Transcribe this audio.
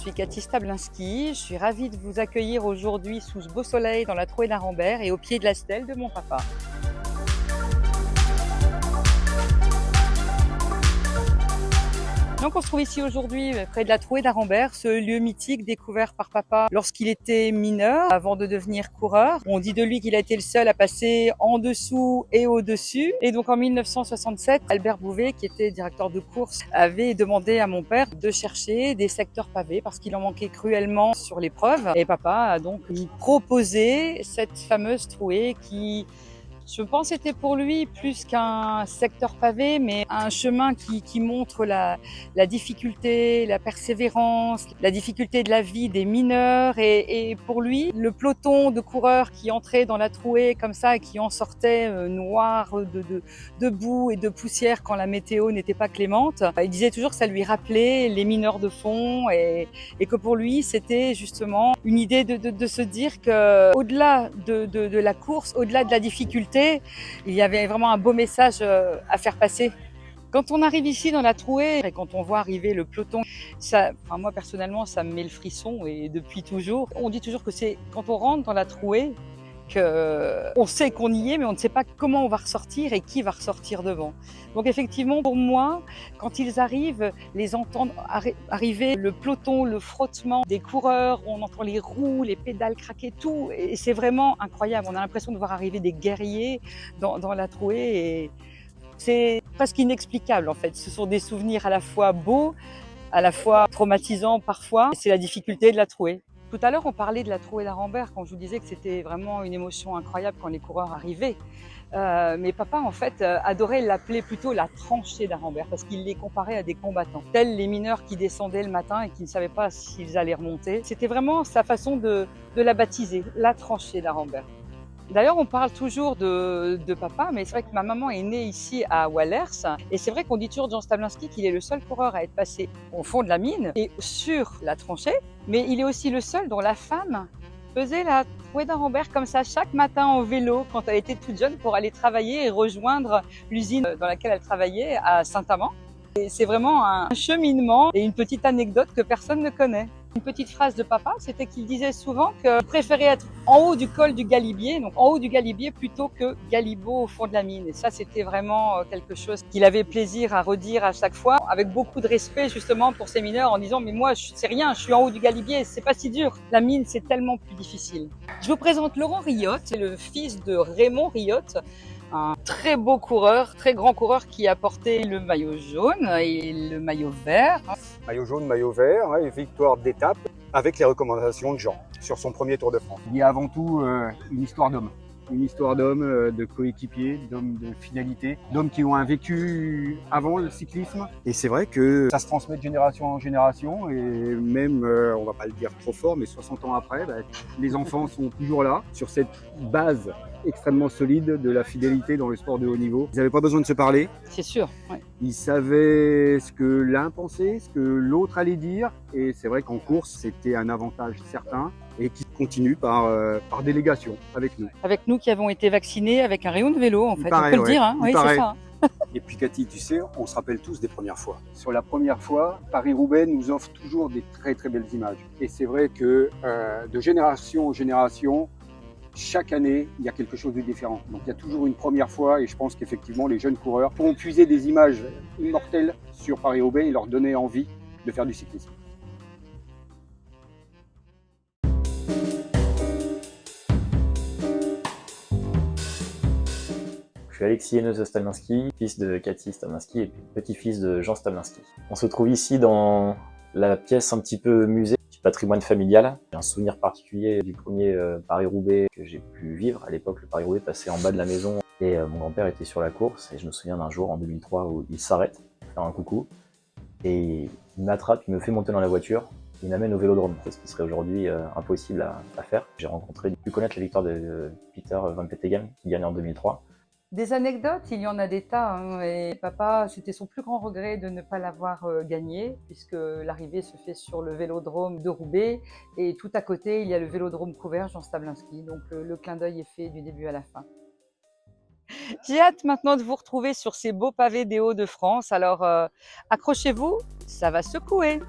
suis Cathy Stablinski, je suis ravie de vous accueillir aujourd'hui sous ce beau soleil dans la Trouée d'Arambert et au pied de la stèle de mon papa. Donc on se trouve ici aujourd'hui près de la Trouée d'Arambert, ce lieu mythique découvert par papa lorsqu'il était mineur avant de devenir coureur. On dit de lui qu'il a été le seul à passer en dessous et au-dessus. Et donc en 1967, Albert Bouvet, qui était directeur de course, avait demandé à mon père de chercher des secteurs pavés parce qu'il en manquait cruellement sur l'épreuve. Et papa a donc proposé cette fameuse trouée qui, je pense, était pour lui plus qu'un secteur pavé, mais un chemin qui montre la difficulté, la persévérance, la difficulté de la vie des mineurs. Et pour lui, le peloton de coureurs qui entrait dans la trouée comme ça et qui en sortait noir de boue et de poussière quand la météo n'était pas clémente, il disait toujours que ça lui rappelait les mineurs de fond et que pour lui, c'était justement une idée de se dire que au-delà de la course, au-delà de la difficulté, il y avait vraiment un beau message à faire passer. Quand on arrive ici dans la trouée et quand on voit arriver le peloton, moi personnellement, ça me met le frisson et depuis toujours. On dit toujours que c'est quand on rentre dans la trouée qu'on sait qu'on y est, mais on ne sait pas comment on va ressortir et qui va ressortir devant. Donc effectivement, pour moi, quand ils arrivent, les entendre arriver, le peloton, le frottement des coureurs, on entend les roues, les pédales craquer, tout, et c'est vraiment incroyable. On a l'impression de voir arriver des guerriers dans la trouée et c'est presque inexplicable en fait. Ce sont des souvenirs à la fois beaux, à la fois traumatisants parfois. C'est la difficulté de la trouée. Tout à l'heure, on parlait de la Trouée d'Arambert quand je vous disais que c'était vraiment une émotion incroyable quand les coureurs arrivaient. Mais papa, en fait, adorait l'appeler plutôt la tranchée d'Arambert parce qu'il les comparait à des combattants, tels les mineurs qui descendaient le matin et qui ne savaient pas s'ils allaient remonter. C'était vraiment sa façon de la baptiser, la tranchée d'Arambert. D'ailleurs, on parle toujours de papa, mais c'est vrai que ma maman est née ici à Wallers. Et c'est vrai qu'on dit toujours de Jean Stablinski qu'il est le seul coureur à être passé au fond de la mine et sur la tranchée. Mais il est aussi le seul dont la femme faisait la Trouée d'Arambert comme ça chaque matin en vélo quand elle était toute jeune pour aller travailler et rejoindre l'usine dans laquelle elle travaillait à Saint-Amand. Et c'est vraiment un cheminement et une petite anecdote que personne ne connaît. Une petite phrase de papa, c'était qu'il disait souvent qu'il préférait être en haut du col du Galibier, donc en haut du Galibier plutôt que Galibot au fond de la mine. Et ça, c'était vraiment quelque chose qu'il avait plaisir à redire à chaque fois, avec beaucoup de respect justement pour ces mineurs, en disant mais moi, c'est rien, je suis en haut du Galibier, c'est pas si dur. La mine, c'est tellement plus difficile. Je vous présente Laurent Riotte, c'est le fils de Raymond Riotte, un très beau coureur, très grand coureur qui a porté le maillot jaune et le maillot vert. Maillot jaune, maillot vert, et victoire d'étape avec les recommandations de Jean sur son premier Tour de France. Il y a avant tout une histoire d'homme. Une histoire d'hommes, de coéquipiers, d'hommes de fidélité, d'hommes qui ont un vécu avant le cyclisme. Et c'est vrai que ça se transmet de génération en génération et même, on va pas le dire trop fort, mais 60 ans après, les enfants sont toujours là sur cette base extrêmement solide de la fidélité dans le sport de haut niveau. Ils n'avaient pas besoin de se parler. C'est sûr, ouais. Ils savaient ce que l'un pensait, ce que l'autre allait dire. Et c'est vrai qu'en course, c'était un avantage certain et qui continue par délégation avec nous. Avec nous qui avons été vaccinés avec un rayon de vélo, en fait, Pareil, on peut le dire. Hein. Oui, c'est ça. Et puis Cathy, tu sais, on se rappelle tous des premières fois. Sur la première fois, Paris-Roubaix nous offre toujours des très très belles images. Et c'est vrai que de génération en génération, chaque année, il y a quelque chose de différent. Donc il y a toujours une première fois et je pense qu'effectivement les jeunes coureurs pourront puiser des images immortelles sur Paris-Roubaix et leur donner envie de faire du cyclisme. Je suis Alexis Haineux Stablinski, fils de Cathy Stablinski et petit-fils de Jean Stablinski. On se trouve ici dans la pièce un petit peu musée du patrimoine familial. J'ai un souvenir particulier du premier Paris-Roubaix que j'ai pu vivre. À l'époque, le Paris-Roubaix passait en bas de la maison et mon grand-père était sur la course. Et je me souviens d'un jour en 2003 où il s'arrête pour faire un coucou et il m'attrape, il me fait monter dans la voiture. Il m'amène au Vélodrome, ce qui serait aujourd'hui impossible à faire. J'ai pu connaître la victoire de Peter Van Petegem qui gagne en 2003. Des anecdotes, il y en a des tas. Hein, et papa, c'était son plus grand regret de ne pas l'avoir gagné, puisque l'arrivée se fait sur le vélodrome de Roubaix. Et tout à côté, il y a le vélodrome couvert Jean Stablinski. Donc le clin d'œil est fait du début à la fin. J'ai hâte maintenant de vous retrouver sur ces beaux pavés des Hauts-de-France. Alors accrochez-vous, ça va secouer.